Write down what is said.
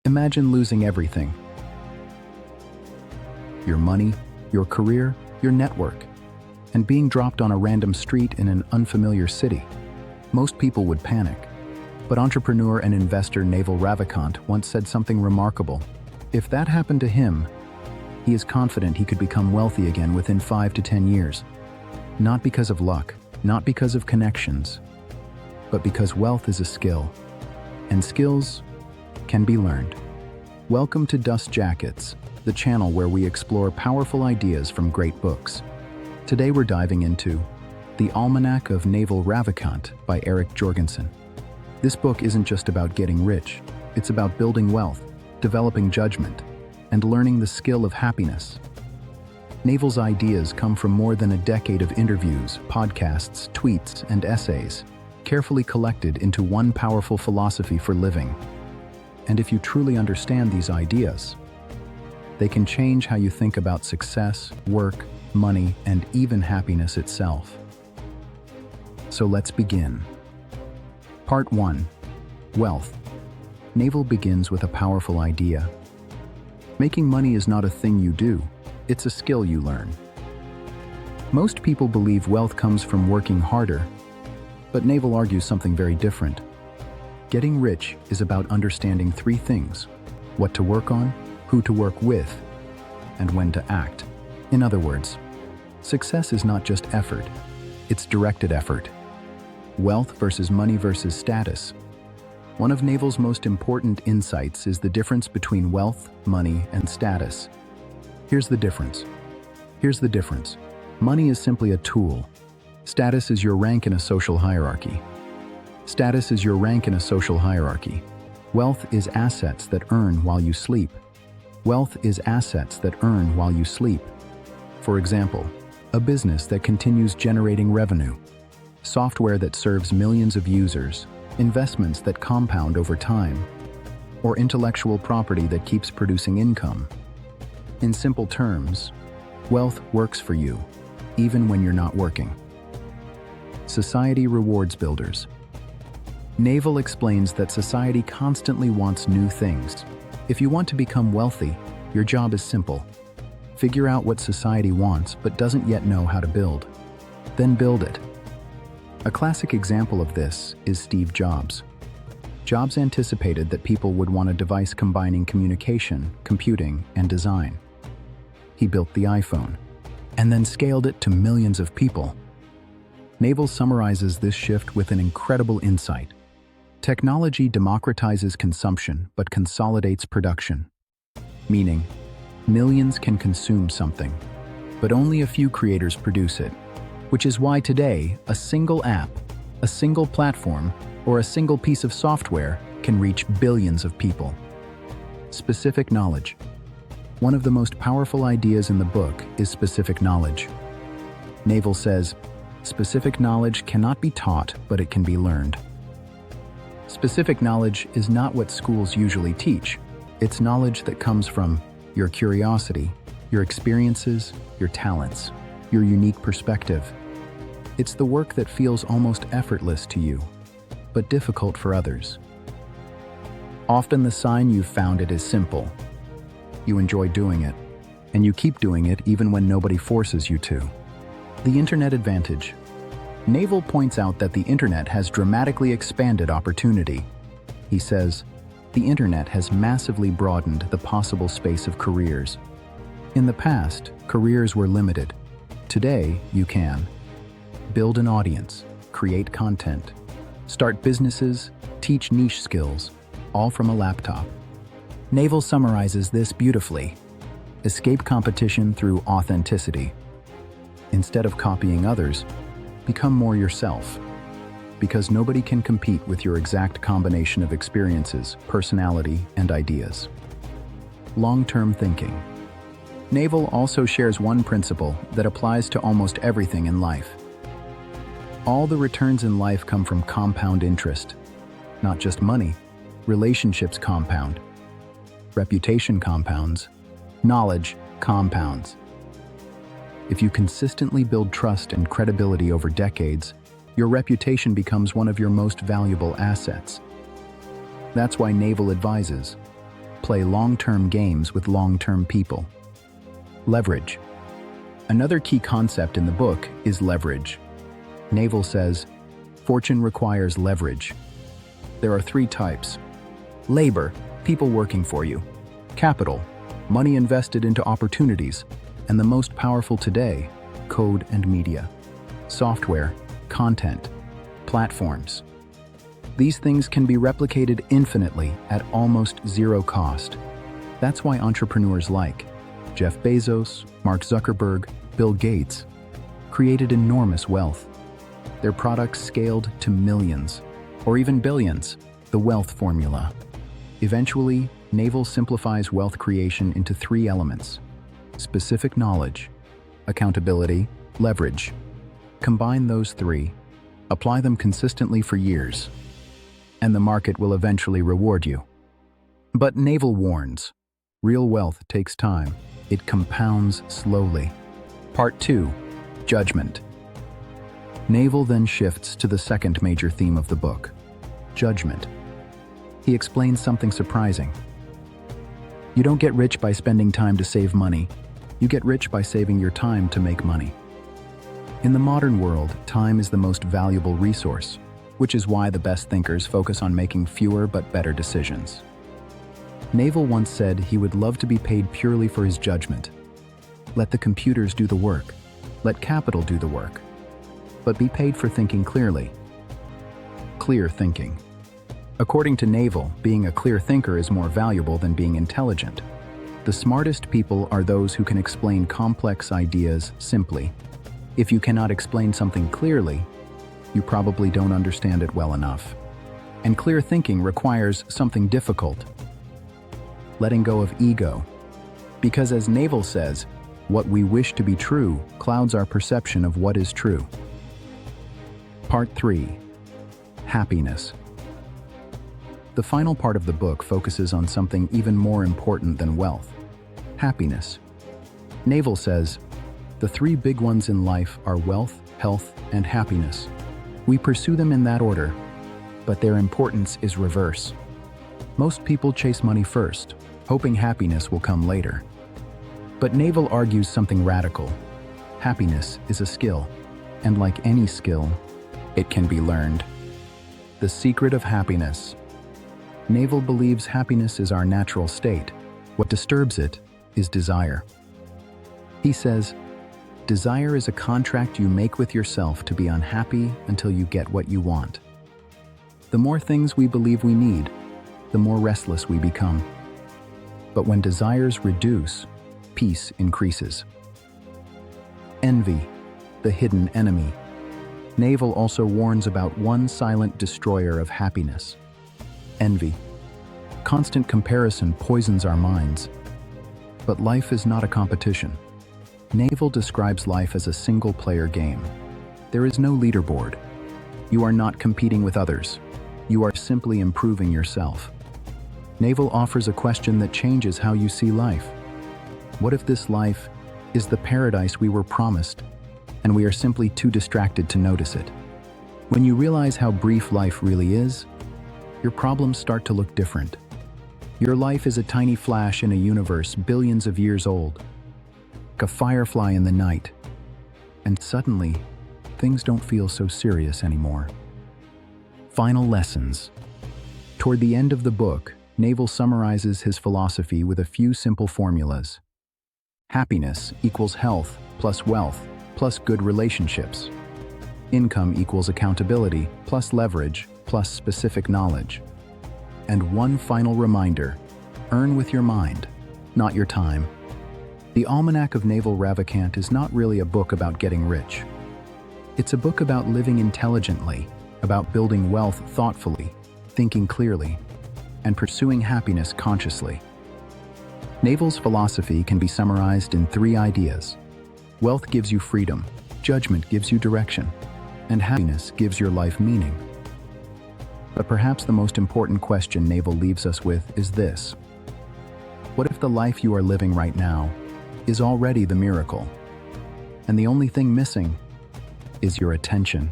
Imagine losing everything. Your money, your career, your network, and being dropped on a random street in an unfamiliar city. Most people would panic. But entrepreneur and investor Naval Ravikant once said something remarkable. If that happened to him, he is confident he could become wealthy again within 5 to 10 years. Not because of luck, not because of connections, but because wealth is a skill, and skills can be learned. Welcome to Dust Jackets, the channel where we explore powerful ideas from great books. Today we're diving into The Almanack of Naval Ravikant by Eric Jorgenson. This book isn't just about getting rich, it's about building wealth, developing judgment, and learning the skill of happiness. Naval's ideas come from more than a decade of interviews, podcasts, tweets, and essays, carefully collected into one powerful philosophy for living. And if you truly understand these ideas, they can change how you think about success, work, money, and even happiness itself. So let's begin. Part 1. Wealth. Naval begins with a powerful idea. Making money is not a thing you do, it's a skill you learn. Most people believe wealth comes from working harder, but Naval argues something very different. Getting rich is about understanding 3 things: what to work on, who to work with, and when to act. In other words, success is not just effort, it's directed effort. Wealth versus money versus status. One of Naval's most important insights is the difference between wealth, money, and status. Here's the difference. Money is simply a tool. Status is your rank in a social hierarchy. Wealth is assets that earn while you sleep. For example, a business that continues generating revenue, software that serves millions of users, investments that compound over time, or intellectual property that keeps producing income. In simple terms, wealth works for you, even when you're not working. Society rewards builders. Naval explains that society constantly wants new things. If you want to become wealthy, your job is simple. Figure out what society wants but doesn't yet know how to build. Then build it. A classic example of this is Steve Jobs. Jobs anticipated that people would want a device combining communication, computing, and design. He built the iPhone, and then scaled it to millions of people. Naval summarizes this shift with an incredible insight. Technology democratizes consumption but consolidates production. Meaning, millions can consume something, but only a few creators produce it. Which is why today, a single app, a single platform, or a single piece of software can reach billions of people. Specific knowledge. One of the most powerful ideas in the book is specific knowledge. Naval says, specific knowledge cannot be taught, but it can be learned. Specific knowledge is not what schools usually teach. It's knowledge that comes from your curiosity, your experiences, your talents, your unique perspective. It's the work that feels almost effortless to you, but difficult for others. Often the sign you've found it is simple. You enjoy doing it, and you keep doing it even when nobody forces you to. The internet advantage. Naval points out that the internet has dramatically expanded opportunity. He says, the internet has massively broadened the possible space of careers. In the past, careers were limited. Today, you can build an audience, create content, start businesses, teach niche skills, all from a laptop. Naval summarizes this beautifully. Escape competition through authenticity. Instead of copying others, become more yourself. Because nobody can compete with your exact combination of experiences, personality, and ideas. Long-term thinking. Naval also shares one principle that applies to almost everything in life. All the returns in life come from compound interest. Not just money. Relationships compound. Reputation compounds. Knowledge compounds. If you consistently build trust and credibility over decades, your reputation becomes one of your most valuable assets. That's why Naval advises, play long-term games with long-term people. Leverage. Another key concept in the book is leverage. Naval says, fortune requires leverage. There are 3 types. Labor, people working for you. Capital, money invested into opportunities. And the most powerful today, code and media. Software, content, platforms. These things can be replicated infinitely at almost zero cost. That's why entrepreneurs like Jeff Bezos, Mark Zuckerberg, Bill Gates created enormous wealth. Their products scaled to millions, or even billions, the wealth formula. Eventually, Naval simplifies wealth creation into 3 elements: specific knowledge, accountability, leverage. Combine those 3, apply them consistently for years, and the market will eventually reward you. But Naval warns, real wealth takes time. It compounds slowly. Part 2, judgment. Naval then shifts to the second major theme of the book, judgment. He explains something surprising. You don't get rich by spending time to save money. You get rich by saving your time to make money. In the modern world, time is the most valuable resource, which is why the best thinkers focus on making fewer but better decisions. Naval once said he would love to be paid purely for his judgment. Let the computers do the work. Let capital do the work. But be paid for thinking clearly. Clear thinking. According to Naval, being a clear thinker is more valuable than being intelligent. The smartest people are those who can explain complex ideas simply. If you cannot explain something clearly, you probably don't understand it well enough. And clear thinking requires something difficult: letting go of ego. Because as Naval says, what we wish to be true clouds our perception of what is true. Part 3, happiness. The final part of the book focuses on something even more important than wealth: happiness. Naval says, the 3 big ones in life are wealth, health, and happiness. We pursue them in that order, but their importance is reverse. Most people chase money first, hoping happiness will come later. But Naval argues something radical. Happiness is a skill, and like any skill, it can be learned. The secret of happiness. Naval believes happiness is our natural state. What disturbs it is desire. He says, desire is a contract you make with yourself to be unhappy until you get what you want. The more things we believe we need, the more restless we become. But when desires reduce, peace increases. Envy, the hidden enemy. Naval also warns about one silent destroyer of happiness: envy. Constant comparison poisons our minds. But life is not a competition. Naval describes life as a single-player game. There is no leaderboard. You are not competing with others. You are simply improving yourself. Naval offers a question that changes how you see life. What if this life is the paradise we were promised, and we are simply too distracted to notice it? When you realize how brief life really is, your problems start to look different. Your life is a tiny flash in a universe billions of years old, like a firefly in the night, and suddenly, things don't feel so serious anymore. Final lessons. Toward the end of the book, Naval summarizes his philosophy with a few simple formulas. Happiness equals health plus wealth plus good relationships. Income equals accountability plus leverage plus specific knowledge. And one final reminder: earn with your mind, not your time. The Almanack of Naval Ravikant is not really a book about getting rich. It's a book about living intelligently, about building wealth thoughtfully, thinking clearly, and pursuing happiness consciously. Naval's philosophy can be summarized in 3 ideas. Wealth gives you freedom, judgment gives you direction, and happiness gives your life meaning. But perhaps the most important question Naval leaves us with is this: what if the life you are living right now is already the miracle, and the only thing missing is your attention?